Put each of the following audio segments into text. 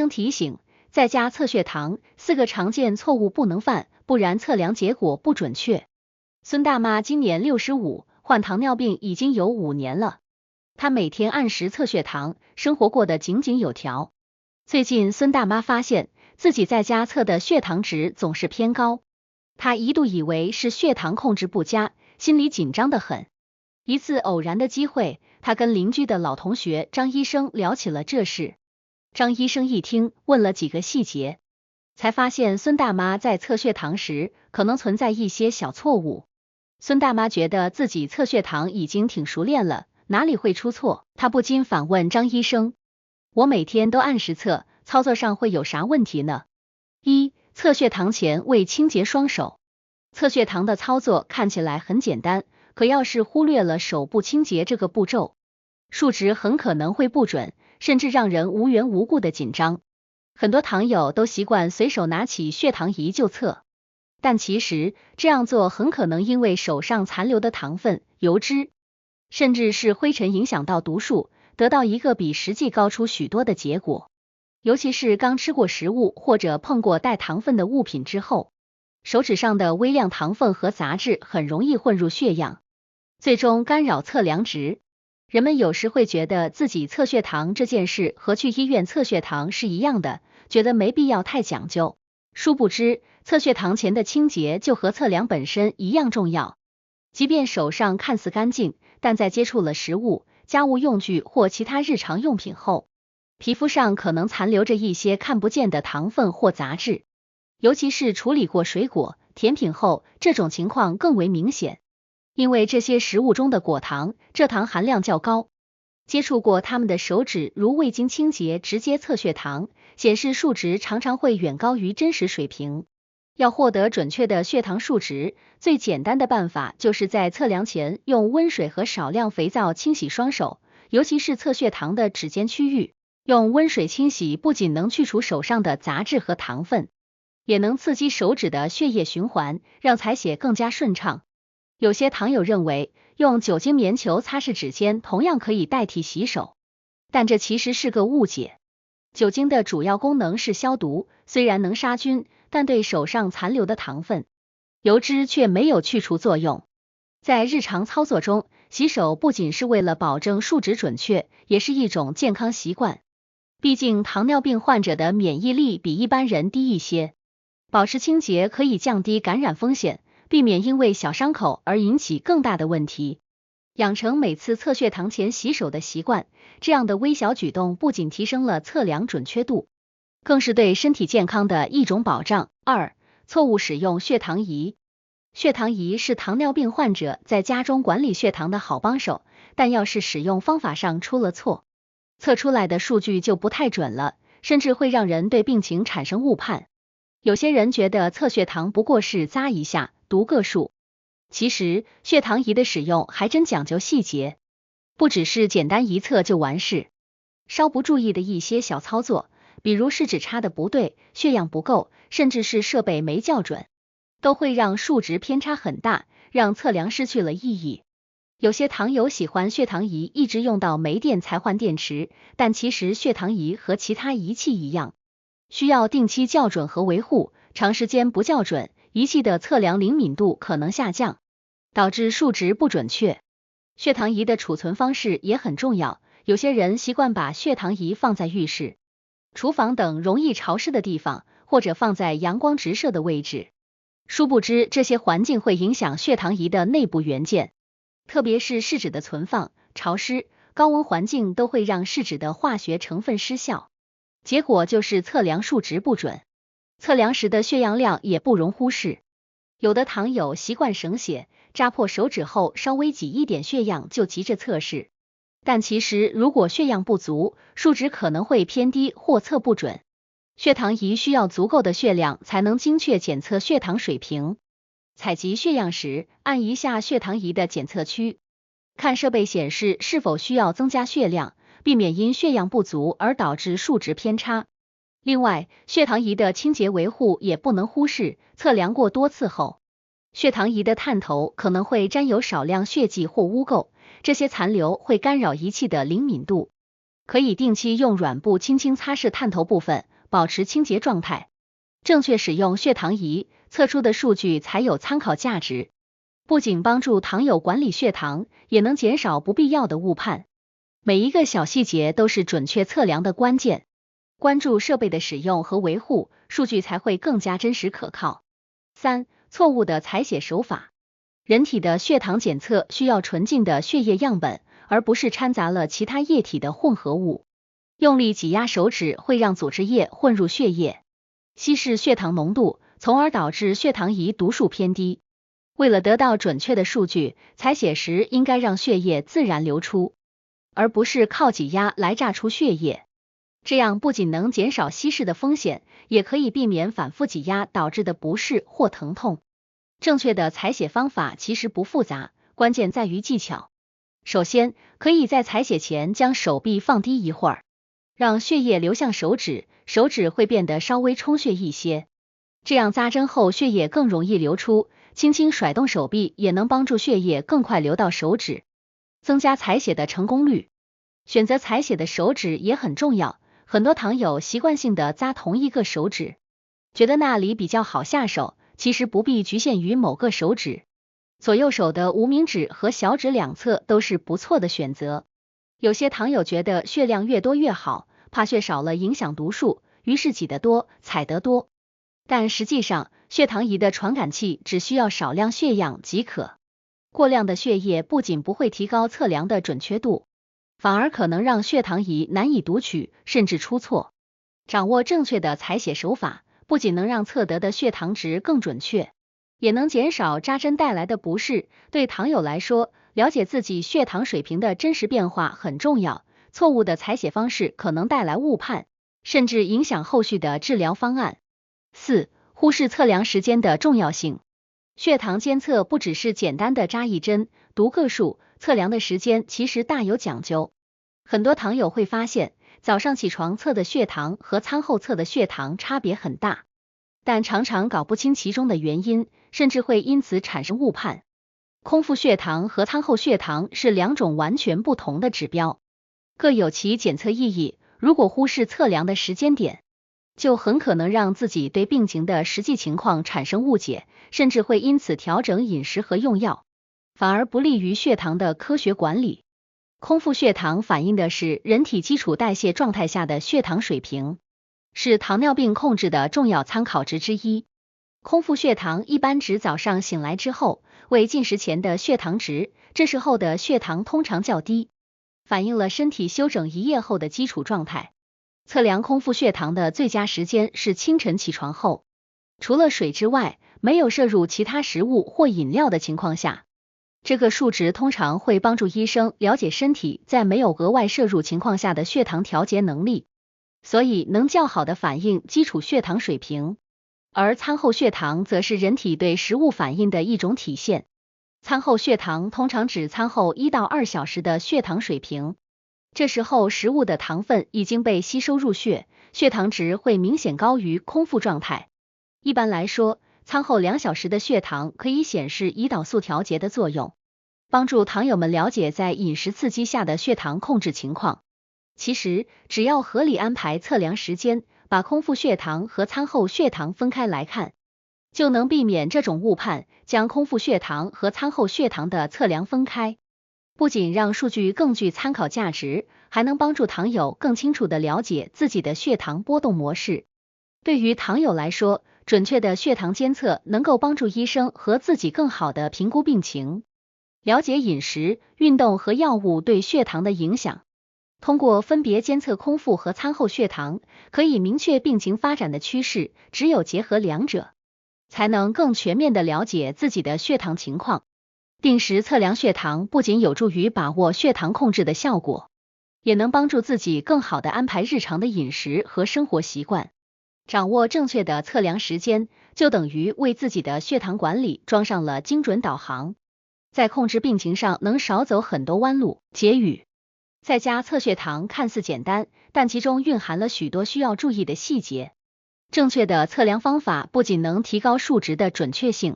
生提醒，在家测血糖，4个常见错误不能犯，不然测量结果不准确。孙大妈今年65，患糖尿病已经有5年了。她每天按时测血糖，生活过得井井有条。最近孙大妈发现自己在家测的血糖值总是偏高，她一度以为是血糖控制不佳，心里紧张得很。一次偶然的机会，她跟邻居的老同学张医生聊起了这事。张医生一听，问了几个细节，才发现孙大妈在测血糖时可能存在一些小错误。孙大妈觉得自己测血糖已经挺熟练了，哪里会出错？她不禁反问张医生：我每天都按时测，操作上会有啥问题呢？1. 测血糖前未清洁双手。测血糖的操作看起来很简单，可要是忽略了手部清洁这个步骤，数值很可能会不准，甚至让人无缘无故的紧张。很多糖友都习惯随手拿起血糖仪就测，但其实这样做很可能因为手上残留的糖分、油脂，甚至是灰尘影响到读数，得到一个比实际高出许多的结果。尤其是刚吃过食物或者碰过带糖分的物品之后，手指上的微量糖分和杂质很容易混入血样，最终干扰测量值。人们有时会觉得自己测血糖这件事和去医院测血糖是一样的，觉得没必要太讲究。殊不知，测血糖前的清洁就和测量本身一样重要。即便手上看似干净，但在接触了食物、家务用具或其他日常用品后，皮肤上可能残留着一些看不见的糖分或杂质。尤其是处理过水果、甜品后，这种情况更为明显。因为这些食物中的果糖，蔗糖含量较高，接触过它们的手指如未经清洁直接测血糖，显示数值常常会远高于真实水平。要获得准确的血糖数值，最简单的办法就是在测量前用温水和少量肥皂清洗双手，尤其是测血糖的指尖区域。用温水清洗不仅能去除手上的杂质和糖分，也能刺激手指的血液循环，让采血更加顺畅。有些糖友认为用酒精棉球擦拭指尖同样可以代替洗手，但这其实是个误解。酒精的主要功能是消毒，虽然能杀菌，但对手上残留的糖分、油脂却没有去除作用。在日常操作中，洗手不仅是为了保证数值准确，也是一种健康习惯。毕竟糖尿病患者的免疫力比一般人低一些，保持清洁可以降低感染风险，避免因为小伤口而引起更大的问题。养成每次测血糖前洗手的习惯，这样的微小举动不仅提升了测量准确度，更是对身体健康的一种保障。2. 错误使用血糖仪。血糖仪是糖尿病患者在家中管理血糖的好帮手，但要是使用方法上出了错，测出来的数据就不太准了，甚至会让人对病情产生误判。有些人觉得测血糖不过是咂一下，读个数，其实血糖仪的使用还真讲究细节，不只是简单一测就完事。稍不注意的一些小操作，比如试纸插的不对、血样不够，甚至是设备没校准，都会让数值偏差很大，让测量失去了意义。有些糖友喜欢血糖仪一直用到没电才换电池，但其实血糖仪和其他仪器一样，需要定期校准和维护，长时间不校准，仪器的测量灵敏度可能下降，导致数值不准确。血糖仪的储存方式也很重要，有些人习惯把血糖仪放在浴室、厨房等容易潮湿的地方，或者放在阳光直射的位置。殊不知这些环境会影响血糖仪的内部元件，特别是试纸的存放、潮湿、高温环境都会让试纸的化学成分失效，结果就是测量数值不准。测量时的血样量也不容忽视，有的糖友习惯省血，扎破手指后稍微挤一点血样就急着测试，但其实如果血样不足，数值可能会偏低或测不准。血糖仪需要足够的血量才能精确检测血糖水平。采集血样时，按一下血糖仪的检测区，看设备显示是否需要增加血量，避免因血样不足而导致数值偏差。另外，血糖仪的清洁维护也不能忽视，测量过多次后，血糖仪的探头可能会沾有少量血迹或污垢，这些残留会干扰仪器的灵敏度，可以定期用软布轻轻擦拭探头部分，保持清洁状态。正确使用血糖仪，测出的数据才有参考价值，不仅帮助糖友管理血糖，也能减少不必要的误判。每一个小细节都是准确测量的关键，关注设备的使用和维护，数据才会更加真实可靠。3. 错误的采血手法。人体的血糖检测需要纯净的血液样本，而不是掺杂了其他液体的混合物。用力挤压手指会让组织液混入血液，稀释血糖浓度，从而导致血糖仪读数偏低。为了得到准确的数据，采血时应该让血液自然流出，而不是靠挤压来榨出血液。这样不仅能减少稀释的风险，也可以避免反复挤压导致的不适或疼痛。正确的采血方法其实不复杂，关键在于技巧。首先，可以在采血前将手臂放低一会儿，让血液流向手指，手指会变得稍微充血一些，这样扎针后血液更容易流出，轻轻甩动手臂也能帮助血液更快流到手指，增加采血的成功率。选择采血的手指也很重要，很多糖友习惯性的扎同一个手指，觉得那里比较好下手，其实不必局限于某个手指，左右手的无名指和小指两侧都是不错的选择。有些糖友觉得血量越多越好，怕血少了影响读数，于是挤得多，采得多。但实际上，血糖仪的传感器只需要少量血样即可。过量的血液不仅不会提高测量的准确度，反而可能让血糖仪难以读取，甚至出错。掌握正确的采血手法，不仅能让测得的血糖值更准确，也能减少扎针带来的不适。对糖友来说，了解自己血糖水平的真实变化很重要，错误的采血方式可能带来误判，甚至影响后续的治疗方案。4. 忽视测量时间的重要性。血糖监测不只是简单的扎一针、读个数，测量的时间其实大有讲究。很多糖友会发现，早上起床测的血糖和餐后测的血糖差别很大，但常常搞不清其中的原因，甚至会因此产生误判。空腹血糖和餐后血糖是两种完全不同的指标，各有其检测意义。如果忽视测量的时间点，就很可能让自己对病情的实际情况产生误解，甚至会因此调整饮食和用药，反而不利于血糖的科学管理。空腹血糖反映的是人体基础代谢状态下的血糖水平，是糖尿病控制的重要参考值之一。空腹血糖一般指早上醒来之后，为进食前的血糖值，这时候的血糖通常较低，反映了身体休整一夜后的基础状态。测量空腹血糖的最佳时间是清晨起床后，除了水之外，没有摄入其他食物或饮料的情况下。这个数值通常会帮助医生了解身体在没有额外摄入情况下的血糖调节能力，所以能较好的反映基础血糖水平。而餐后血糖则是人体对食物反应的一种体现。餐后血糖通常指餐后1到2小时的血糖水平，这时候食物的糖分已经被吸收入血，血糖值会明显高于空腹状态。一般来说，餐后2小时的血糖可以显示胰岛素调节的作用，帮助糖友们了解在饮食刺激下的血糖控制情况。其实，只要合理安排测量时间，把空腹血糖和餐后血糖分开来看，就能避免这种误判。将空腹血糖和餐后血糖的测量分开，不仅让数据更具参考价值，还能帮助糖友更清楚地了解自己的血糖波动模式。对于糖友来说，准确的血糖监测能够帮助医生和自己更好地评估病情，了解饮食、运动和药物对血糖的影响。通过分别监测空腹和餐后血糖，可以明确病情发展的趋势，只有结合两者，才能更全面地了解自己的血糖情况。定时测量血糖不仅有助于把握血糖控制的效果，也能帮助自己更好地安排日常的饮食和生活习惯。掌握正确的测量时间，就等于为自己的血糖管理装上了精准导航，在控制病情上能少走很多弯路。结语：在家测血糖看似简单，但其中蕴含了许多需要注意的细节。正确的测量方法不仅能提高数值的准确性，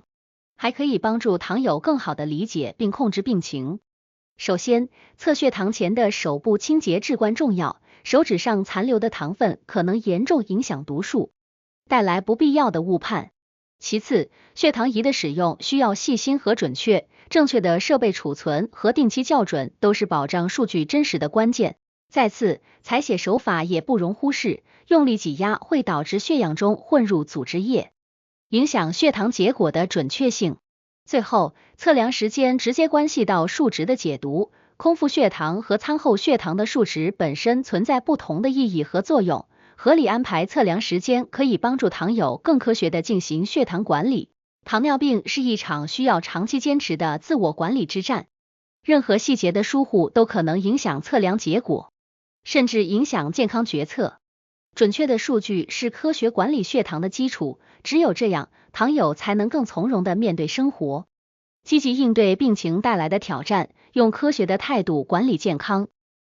还可以帮助糖友更好地理解并控制病情。首先，测血糖前的手部清洁至关重要，手指上残留的糖分可能严重影响读数，带来不必要的误判。其次，血糖仪的使用需要细心和准确，正确的设备储存和定期校准都是保障数据真实的关键。再次，采血手法也不容忽视，用力挤压会导致血氧中混入组织液，影响血糖结果的准确性。最后，测量时间直接关系到数值的解读，空腹血糖和餐后血糖的数值本身存在不同的意义和作用。合理安排测量时间可以帮助糖友更科学地进行血糖管理。糖尿病是一场需要长期坚持的自我管理之战，任何细节的疏忽都可能影响测量结果，甚至影响健康决策。准确的数据是科学管理血糖的基础，只有这样，糖友才能更从容地面对生活，积极应对病情带来的挑战，用科学的态度管理健康。